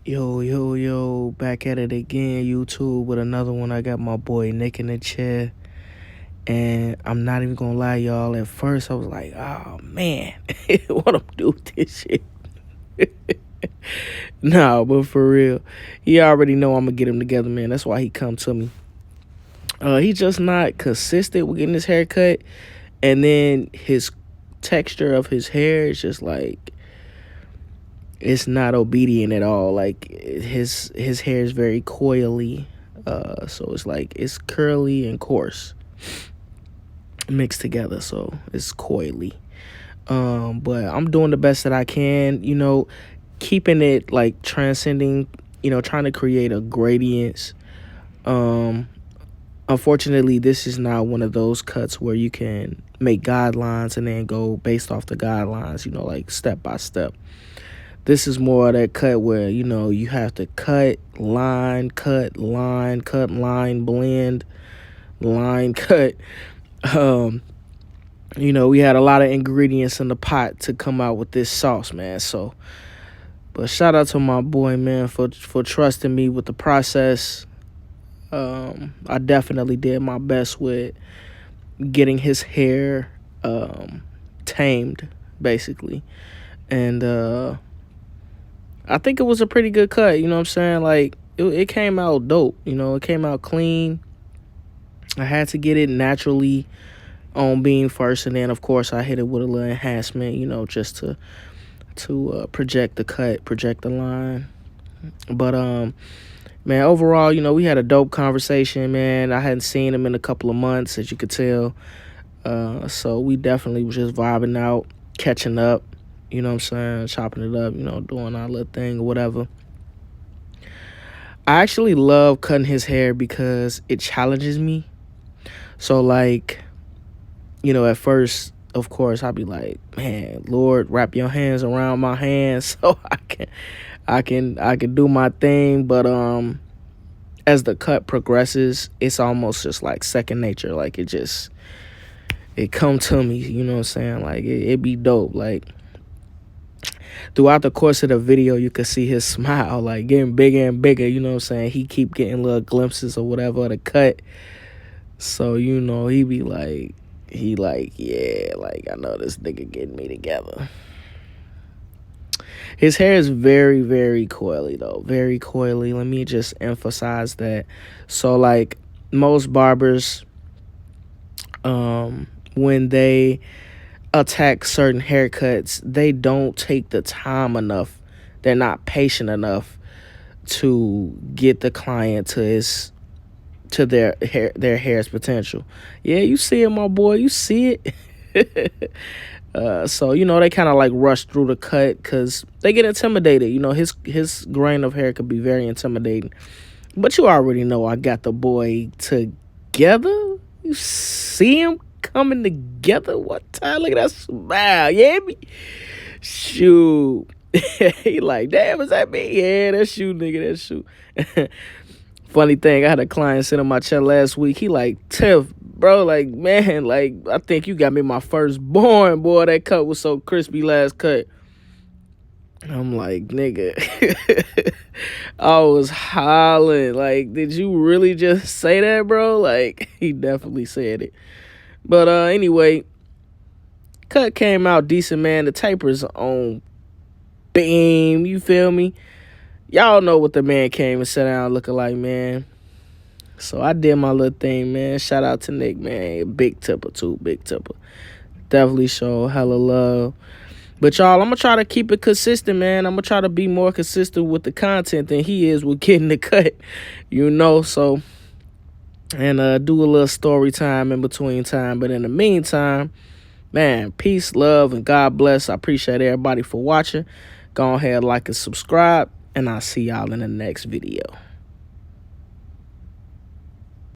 Yo, yo, yo, back at it again, YouTube, with another one. I got my boy Nick in the chair. And I'm not even gonna lie, y'all. At first, I was like, oh, man, what I'm doing with this shit. Nah, but for real, he already know I'm gonna get him together, man. That's why he come to me. He's just not consistent with getting his hair cut. And then his texture of his hair is just like, it's not obedient at all. Like his hair is very coily, so it's like it's curly and coarse mixed together, so it's coily. But I'm doing the best that I can, keeping it like transcending, trying to create a gradients. Unfortunately, this is not one of those cuts where you can make guidelines and then go based off the guidelines, like step by step. This is more of that cut where, you have to cut, line, blend, line, cut. We had a lot of ingredients in the pot to come out with this sauce, man. So, but shout out to my boy, man, for trusting me with the process. I definitely did my best with getting his hair tamed, basically. And I think it was a pretty good cut, you know what I'm saying? Like, it came out dope, it came out clean. I had to get it naturally on beam first, and then, of course, I hit it with a little enhancement, just to project the cut, project the line. But, man, overall, we had a dope conversation, man. I hadn't seen him in a couple of months, as you could tell. So we definitely was just vibing out, catching up. You know what I'm saying? Chopping it up, doing our little thing or whatever. I actually love cutting his hair because it challenges me. So, like, at first, of course, I'd be like, man, Lord, wrap your hands around my hands so I can do my thing. But as the cut progresses, it's almost just like second nature. Like, it come to me, you know what I'm saying? Like, it be dope. Like, throughout the course of the video, you could see his smile, like, getting bigger and bigger, you know what I'm saying? He keep getting little glimpses or whatever of the cut. So, he be like, yeah, like, I know this nigga getting me together. His hair is very, very coily, though. Very coily. Let me just emphasize that. So, like, most barbers, when they attack certain haircuts, they don't take the time enough. They're not patient enough to get the client to their hair's potential. Yeah, you see it, my boy. You see it. So they kind of like rush through the cut because they get intimidated. His grain of hair could be very intimidating. But you already know I got the boy together. You see him coming together one time. Look at that smile. Yeah, me. Shoot. He like, damn, is that me? Yeah, that's you, nigga. That's you. Funny thing, I had a client sit on my chair last week. He like, Tiff, bro, like, man, like, I think you got me my firstborn, boy. That cut was so crispy last cut. I'm like, nigga. I was hollering. Like, did you really just say that, bro? Like, he definitely said it. But anyway, cut came out decent, man. The taper's on beam, you feel me? Y'all know what the man came and sat down looking like, man. So I did my little thing, man. Shout out to Nick, man. Big tipper, too. Big tipper. Definitely show hella love. But, y'all, I'm going to try to keep it consistent, man. I'm going to try to be more consistent with the content than he is with getting the cut, so... And do a little story time in between time. But in the meantime, man, peace, love, and God bless. I appreciate everybody for watching. Go ahead, like and subscribe. And I'll see y'all in the next video.